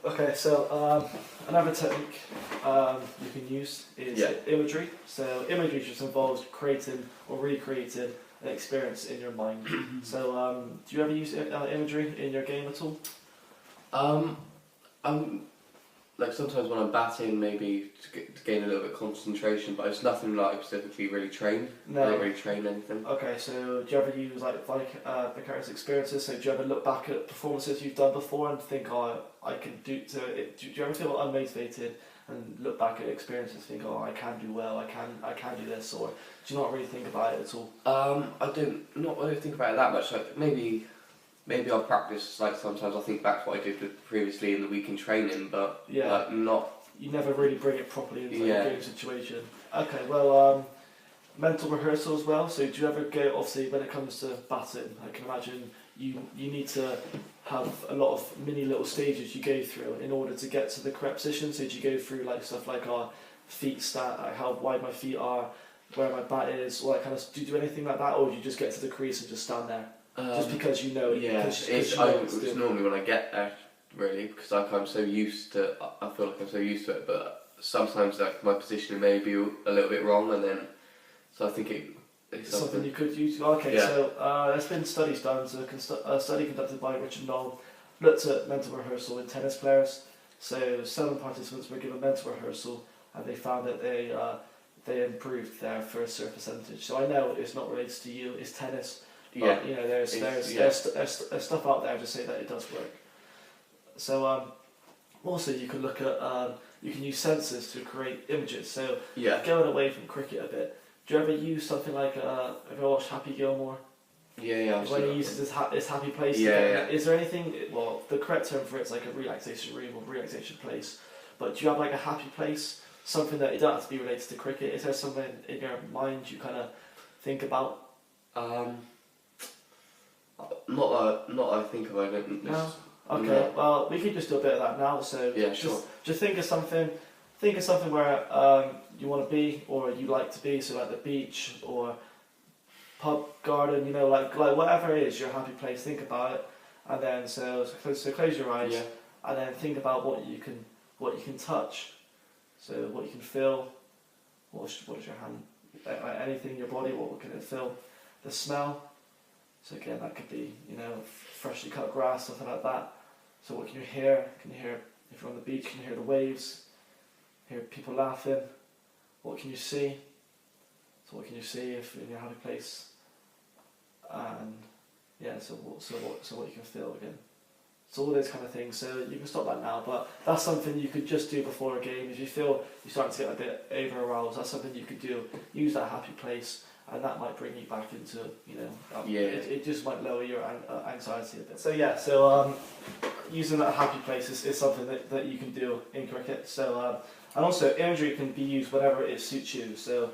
Okay, so another technique you can use is imagery. So imagery just involves creating or recreating an experience in your mind. So do you ever use imagery in your game at all? I'm like sometimes when I'm batting, maybe to gain a little bit of concentration, but it's nothing like I specifically really trained. No. I don't really train anything. Okay, so do you ever use like vicarious experiences? So do you ever look back at performances you've done before and think, oh, I can do to it? Do you ever feel unmotivated and look back at experiences and think, oh, I can do well, I can do this, or do you not really think about it at all? I don't think about it that much. Like maybe I'll practice. Like sometimes I'll think back to what I did previously in the week in training, but like not. You never really bring it properly into a game situation. Okay, well, mental rehearsal as well. So do you ever go? Obviously, when it comes to batting, I can imagine you need to have a lot of mini little stages you go through in order to get to the correct position. So do you go through like stuff like our feet stat, like how wide my feet are, where my bat is, all that kind of. Do you do anything like that, or do you just get to the crease and just stand there? Just because you know. Yeah, it's normally when I get there, really, because I'm so used to. I feel like I'm so used to it, but sometimes like my positioning may be a little bit wrong, and then so I think it's something you could use. Okay, so there's been studies done. So a study conducted by Richard Knoll looked at mental rehearsal in tennis players. So 7 participants were given mental rehearsal, and they found that they improved their first serve percentage. So I know it's not related to you; it's tennis. But, you know, there's stuff out there to say that it does work. So also you can look at you can use sensors to create images. So going away from cricket a bit, do you ever use something like have you watched Happy Gilmore? Yeah. When he uses his happy place. Is there anything? Well, the correct term for it's like a relaxation room or relaxation place. But do you have like a happy place? Something that it doesn't have to be related to cricket. Is there something in your mind you kind of think about? Not that I think of. I don't. No. Okay. Well, we could just do a bit of that now. So just think of something. Think of something where you want to be or you like to be. So like the beach or pub, garden. You know, like whatever it is, your happy place. Think about it, and then so close your eyes, and then think about what you can touch. So what you can feel. What is your hand? Anything in your body. What can it feel? The smell. So again, that could be, you know, freshly cut grass, something like that. So what can you hear? Can you hear, if you're on the beach, can you hear the waves? Hear people laughing? What can you see? So what can you see if you're in your happy place? And so what you can feel again. So all those kind of things. So you can stop that now, but that's something you could just do before a game. If you feel you're starting to get a bit over aroused, that's something you could do. Use that happy place. And that might bring you back into, you know, it just might lower your anxiety a bit. So using that happy place is something that you can do in cricket. So and also imagery can be used whenever it suits you. So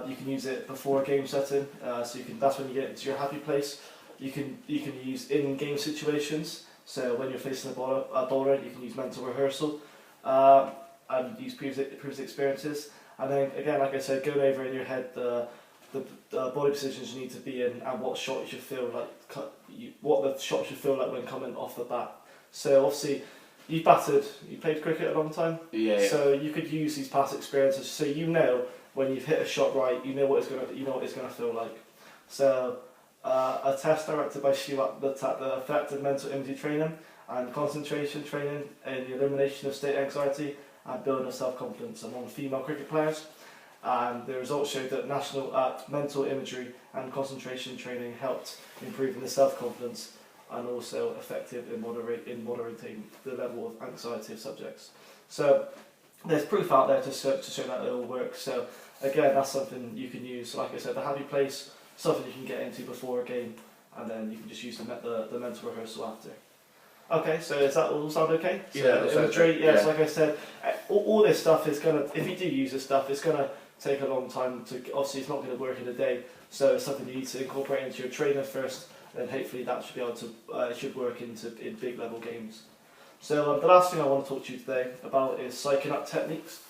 you can use it before a game setting. So that's when you get into your happy place. You can use in-game situations. So when you're facing a bowler, you can use mental rehearsal and use previous experiences. And then again, like I said, going over in your head the body positions you need to be in and what shot you should feel like, what the shot should feel like when coming off the bat. So obviously, you played cricket a long time. So you could use these past experiences, so you know when you've hit a shot right, you know what it's gonna feel like. So a test directed by Stewart looked at the effect of mental imagery training and concentration training in the elimination of state anxiety and building of self-confidence among female cricket players. And the results showed that mental imagery and concentration training helped improving the self-confidence and also effective in moderating the level of anxiety of subjects. So there's proof out there to show that it all works. So again, that's something you can use. Like I said, the happy place, something you can get into before a game, and then you can just use the mental rehearsal after. Okay, so does that all sound okay? So imagery, so like I said, all this stuff is gonna, if you do use this stuff, it's gonna take a long time to, obviously it's not going to work in a day, so it's something you need to incorporate into your trainer first, and hopefully that should be able to, should work in big level games. So the last thing I want to talk to you today about is psyching up techniques.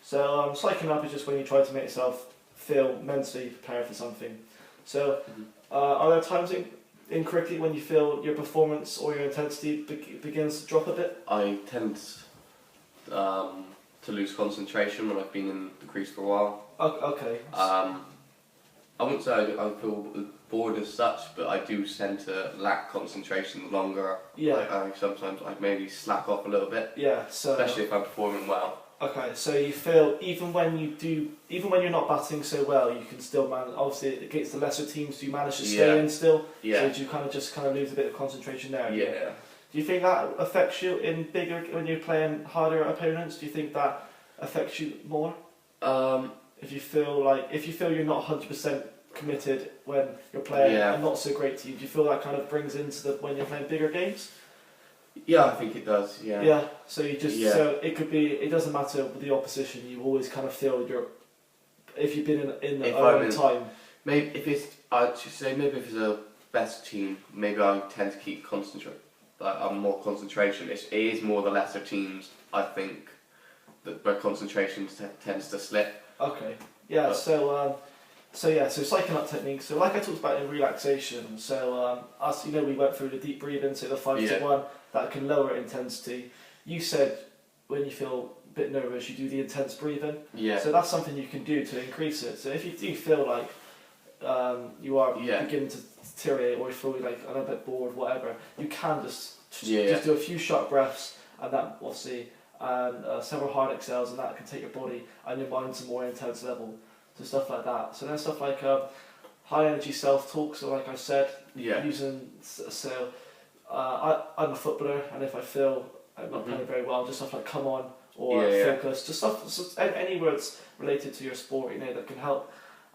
So psyching up is just when you try to make yourself feel mentally prepared for something. So are there times in cricket when you feel your performance or your intensity begins to drop a bit? I tend to lose concentration when I've been in the crease for a while. Okay. I wouldn't say I feel bored as such, but I do tend to lack concentration the longer. Yeah. Sometimes I maybe slack off a little bit. Yeah. So. Especially if I'm performing well. Okay, so you feel even when you're not batting so well, you can still manage. Obviously, against the lesser teams, do you manage to stay in still? Yeah. So do you kind of lose a bit of concentration there? Yeah. Do you think that affects you in bigger when you're playing harder opponents? Do you think that affects you more? If you feel you're not 100% committed when you're playing a not so great team, do you feel that kind of brings into when you're playing bigger games? Yeah, I think it does. Yeah. Yeah. So so it could be. It doesn't matter with the opposition. You always kind of feel if you've been in the own time. Maybe if it's maybe if it's a better team, maybe I tend to keep I'm more concentration. It is more the lesser teams, I think, where concentration tends to slip. Okay. Yeah. So psyching up techniques. So like I talked about in relaxation. So we went through the deep breathing, so the 5 to 1 that can lower intensity. You said when you feel a bit nervous, you do the intense breathing. Yeah. So that's something you can do to increase it. So if you do feel like you are beginning to deteriorate, or you feel like a bit bored, whatever, you can just do a few short breaths, and that obviously several hard exhales, and that can take your body and your mind to a more intense level. So stuff like that. So then stuff like high energy self-talk. So like I said, using I'm a footballer, and if I feel I'm not playing very well, just stuff like come on or focus, just stuff, any words related to your sport, that can help.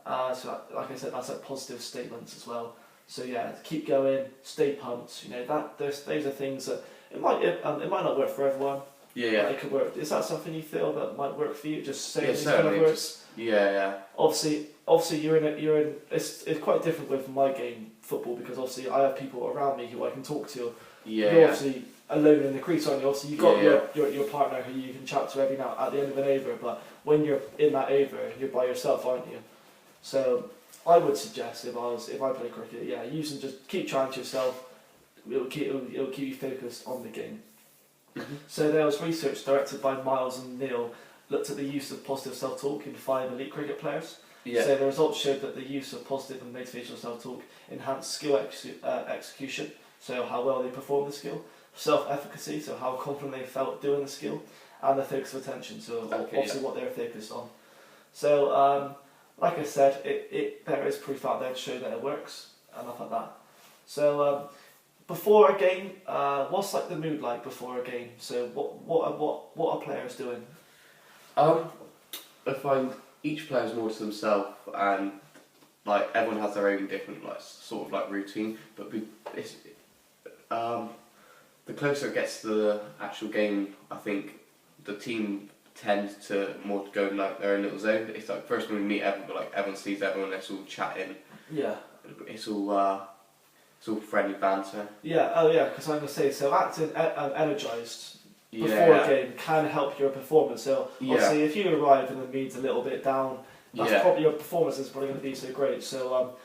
So like I said, that's like positive statements as well. So keep going, stay pumped. Those are things that it might not work for everyone. Yeah. But it could work. Is that something you feel that might work for you? Just saying these kind of words. Obviously, you're in. It's quite different with my game, football, because obviously I have people around me who I can talk to. You're obviously alone in the crease, aren't you? Obviously, you've got your partner who you can chat to every now at the end of an over. But when you're in that over, you're by yourself, aren't you? So I would suggest if I play cricket, just keep chatting to yourself. It'll keep you focused on the game. Mm-hmm. So there was research directed by Miles and Neil looked at the use of positive self-talk in 5 elite cricket players. So the results showed that the use of positive and motivational self-talk enhanced skill execution, so how well they performed the skill, self-efficacy, so how confident they felt doing the skill, and the focus of attention, so what they were focused on. So like I said, there is proof out there to show that it works, and stuff like that. So before a game, what's like the mood like before a game? So what are players doing? I find each player is more to themselves, and like everyone has their own different sort of routine. But the closer it gets to the actual game, I think the team tends to more go in their own little zone. It's like first when we meet everyone, everyone sees everyone, it's all chatting. Yeah. It's all friendly banter. Yeah. Oh yeah. Because I'm gonna say so. Acting energised before a game can help your performance. So obviously, if you arrive and the mood's a little bit down, that's probably your performance is probably going to be so great. So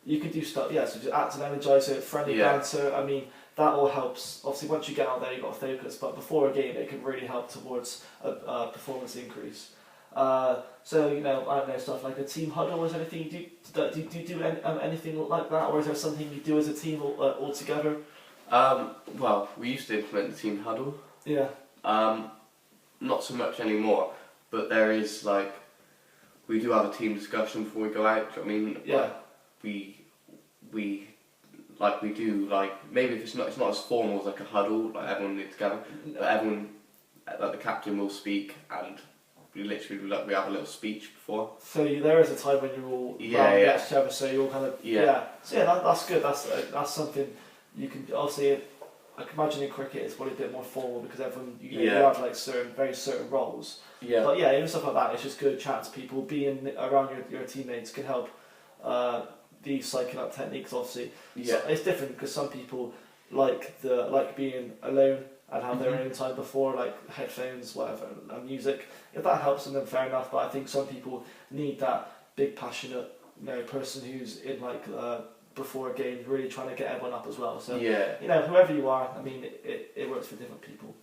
you could do stuff. So just act and energise it, friendly banter. I mean, that all helps. Obviously, once you get out there, you've got to focus. But before a game, it can really help towards a performance increase. So I don't know, stuff like a team huddle. Is there anything you do? Do you do anything like that, or is there something you do as a team all together? Well, we used to implement the team huddle. Yeah. Not so much anymore, but there is we do have a team discussion before we go out. Do you know what I mean? Yeah. We do maybe if it's not as formal as a huddle, everyone gets together, but everyone the captain will speak, and we literally we have a little speech before. So there is a time when you're all around next to each other, so you're all kind of So that's good. That's something you can obviously. I can imagine in cricket it's probably a bit more formal because everyone you have very certain roles. Yeah. But even stuff like that, it's just good chat to people. Being around your teammates can help these psyching up techniques. Obviously, so it's different because some people like being alone and have their own time before, headphones, whatever, and music. If that helps them, then fair enough. But I think some people need that big, passionate, person who's in before a game, really trying to get everyone up as well. So Yeah. you know, whoever you are, I mean, it works for different people.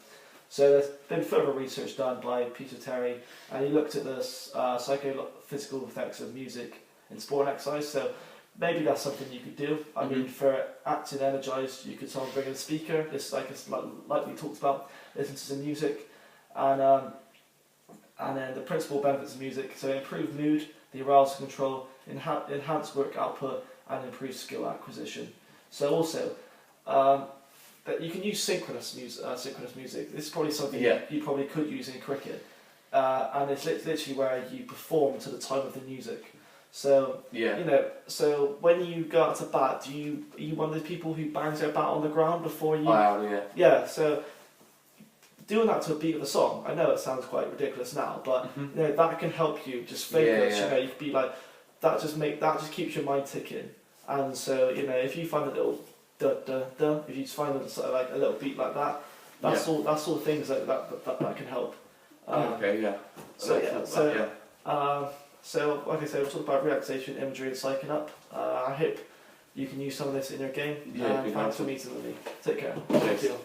So there's been further research done by Peter Terry, and he looked at the psychophysical effects of music in sport and exercise. So maybe that's something you could do. I mean, for acting energized, you could someone bring in a speaker, just like we talked about, listen to some music, and then the principal benefits of music. So improved mood, the arousal control, enhanced work output, and improved skill acquisition. So also, that you can use synchronous music. This is probably something you probably could use in cricket, and it's literally where you perform to the time of the music. So you know, so when you go out to bat, are you one of those people who bangs their bat on the ground before you? I am, yeah. Yeah, so doing that to a beat of a song, I know it sounds quite ridiculous now, but you know, that can help you just focus. You know, you could be like, that just keeps your mind ticking. And so, you know, if you find a little da da da, if you just find sort of like a little beat like that, that's all things that can help. So like I said, we'll talk about relaxation, imagery, and psyching up. I hope you can use some of this in your game. Yeah, and thanks for meeting with me. Take care. Thanks. Good deal.